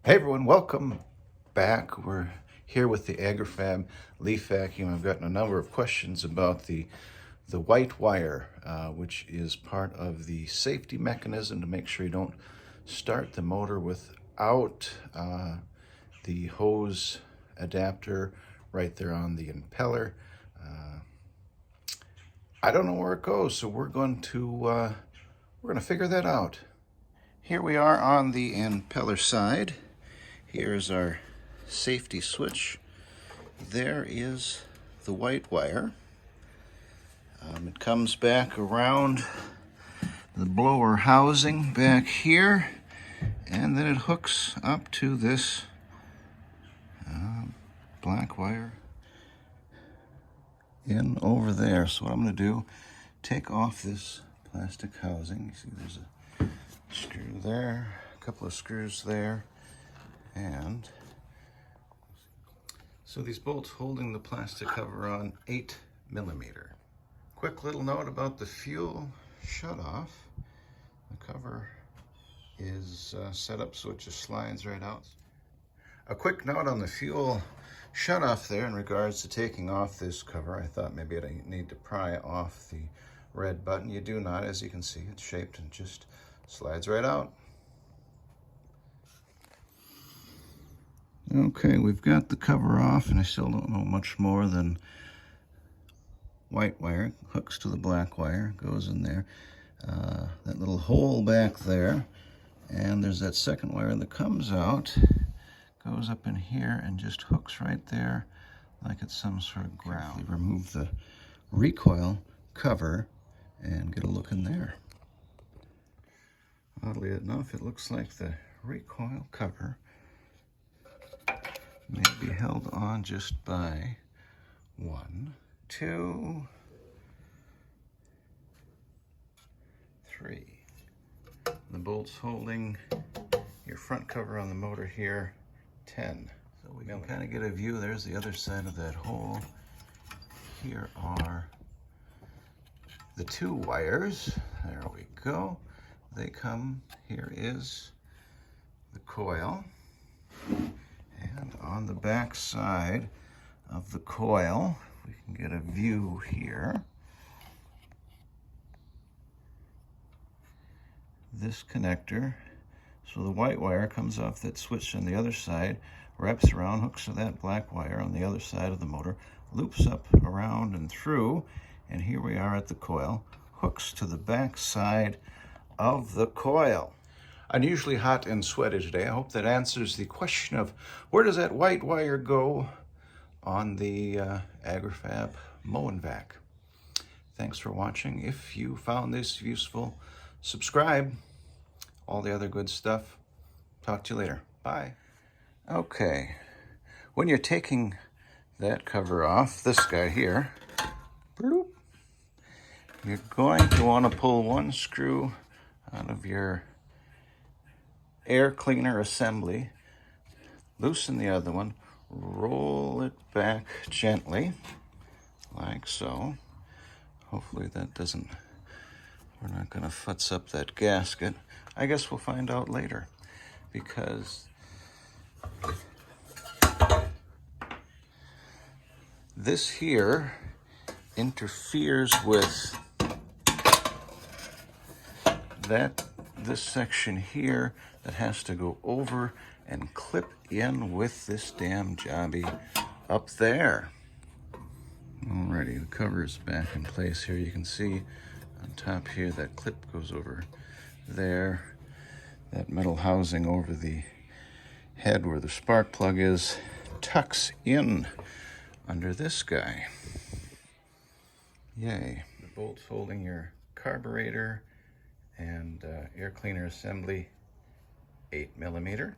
Hey everyone, welcome back. We're here with the Agri-Fab leaf vacuum. I've gotten a number of questions about the white wire, which is part of the safety mechanism to make sure you don't start the motor without the hose adapter right there on the impeller. I don't know where it goes, so we're going to figure that out. Here we are on the impeller side. Here's our safety switch. There is the white wire. It comes back around the blower housing back here, and then it hooks up to this black wire in over there. So what I'm going to do, take off this plastic housing. You see there's a screw there, a couple of screws there, and so these bolts holding the plastic cover on 8mm. Quick little note about the fuel shutoff. The cover is set up so it just slides right out. A quick note on the fuel shutoff there in regards to taking off this cover. I thought maybe I need to pry off the red button. You do not, as you can see, it's shaped and just slides right out. Okay, we've got the cover off, and I still don't know much more than white wire hooks to the black wire, goes in there. That little hole back there, and there's that second wire that comes out, goes up in here and just hooks right there like it's some sort of ground. Remove the recoil cover and get a look in there. Oddly enough, it looks like the recoil cover may be held on just by 1, 2, 3. The bolts holding your front cover on the motor here, 10. So we can kind of get a view. There's the other side of that hole. Here are the 2 wires. There we go. They come, here is the coil. And on the back side of the coil, we can get a view here. This connector, so the white wire comes off that switch on the other side, wraps around, hooks to that black wire on the other side of the motor, loops up around and through, and here we are at the coil, hooks to the back side of the coil. Unusually hot and sweaty today. I hope that answers the question of where does that white wire go on the Agri-Fab Mow N Vac. Thanks for watching. If you found this useful, subscribe. All the other good stuff. Talk to you later. Bye. Okay. When you're taking that cover off, this guy here, bloop, you're going to want to pull one screw out of your air cleaner assembly, loosen the other one, roll it back gently, like so. Hopefully that doesn't, we're not going to futz up that gasket. I guess we'll find out later, because this here interferes with this section here that has to go over and clip in with this damn jobby up there. Alrighty, the cover is back in place here. You can see on top here that clip goes over there. That metal housing over the head where the spark plug is tucks in under this guy. Yay. The bolts holding your carburetor and air cleaner assembly, 8mm.